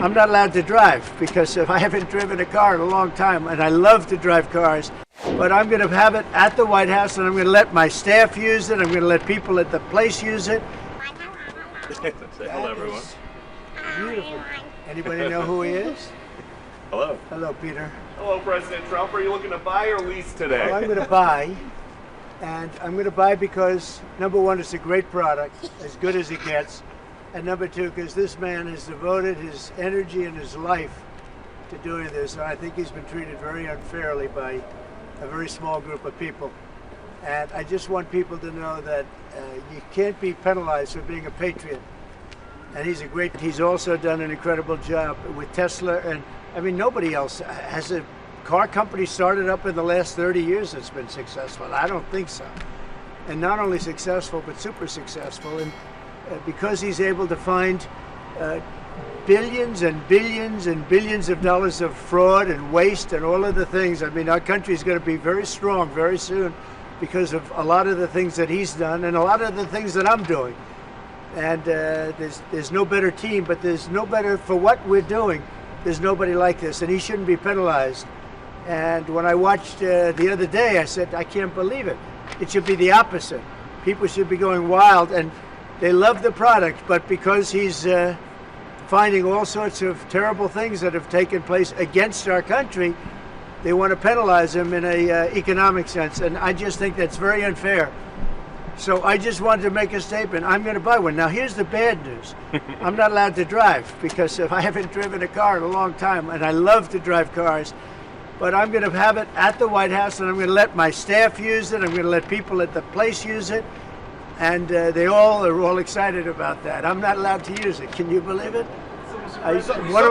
I'm not allowed to drive because I haven't driven a car in a long time, and I love to drive cars. But I'm going to have it at the White House, and I'm going to let my staff use it. I'm going to let people at the place use it. Say hello, everyone. Beautiful. Anybody know who he is? Hello. Hello, Peter. Hello, President Trump. Are you looking to buy or lease today? Well, I'm going to buy, and I'm going to buy because, number one, it's a great product, as good as it gets, and number two, because this man has devoted his energy and his life to doing this, and I think he's been treated very unfairly by a very small group of people. And I just want people to know that you can't be penalized for being a patriot. And he's also done an incredible job with Tesla. And I mean, nobody else has a car company started up in the last 30 years that's been successful. I don't think so. And not only successful, but super successful. And because he's able to find billions and billions and billions of dollars of fraud and waste and all of the things. I mean, our country is going to be very strong very soon because of a lot of the things that he's done and a lot of the things that I'm doing. And there's no better team, but there's no better for what we're doing. There's nobody like this, and he shouldn't be penalized. And when I watched the other day, I said, I can't believe it. It should be the opposite. People should be going wild, and they love the product, but because he's finding all sorts of terrible things that have taken place against our country, they want to penalize him in an economic sense, and I just think that's very unfair. So I just wanted to make a statement. I'm going to buy one. Now, here's the bad news. I'm not allowed to drive because I haven't driven a car in a long time, and I love to drive cars. But I'm going to have it at the White House, and I'm going to let my staff use it. I'm going to let people at the place use it. And they all are all excited about that. I'm not allowed to use it. Can you believe it? One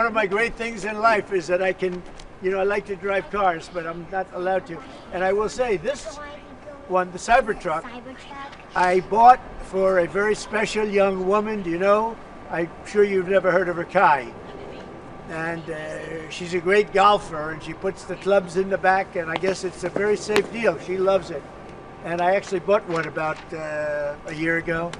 of my great things in life is that I can, I like to drive cars, but I'm not allowed to. And I will say this one, the Cybertruck, I bought for a very special young woman. Do you know? I'm sure you've never heard of her, Kai. And she's a great golfer, and she puts the clubs in the back, and I guess it's a very safe deal. She loves it. And I actually bought one about a year ago,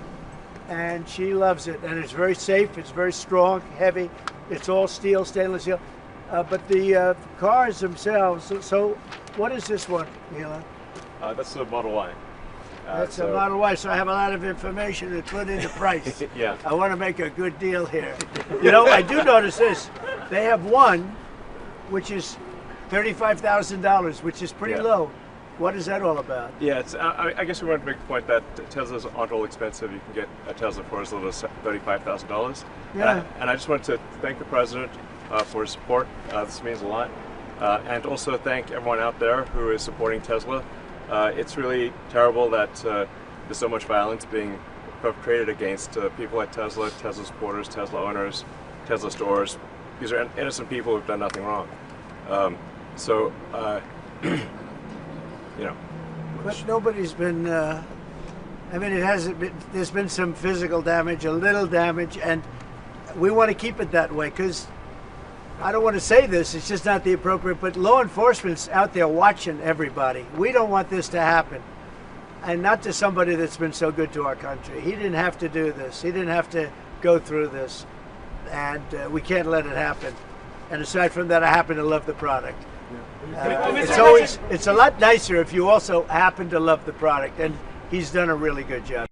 and she loves it. And it's very safe, it's very strong, heavy, it's all steel, stainless steel. But the cars themselves, so what is this one, Elon? That's the Model Y. That's a Model Y, so I have a lot of information to put into price. Yeah. I want to make a good deal here. I do notice this. They have one, which is $35,000, which is pretty low. What is that all about? Yeah, I guess we wanted to make the point that Teslas aren't all expensive. You can get a Tesla for as little as $35,000. Yeah. And I just wanted to thank the president for his support. This means a lot. And also thank everyone out there who is supporting Tesla. It's really terrible that there's so much violence being perpetrated against people like Tesla, Tesla supporters, Tesla owners, Tesla stores. These are innocent people who've done nothing wrong. But nobody's been, it hasn't been, there's been some physical damage, a little damage, and we want to keep it that way because I don't want to say this, it's just not the appropriate, but law enforcement's out there watching everybody. We don't want this to happen. And not to somebody that's been so good to our country. He didn't have to do this. He didn't have to go through this. And we can't let it happen. And aside from that, I happen to love the product. It's a lot nicer if you also happen to love the product, and he's done a really good job.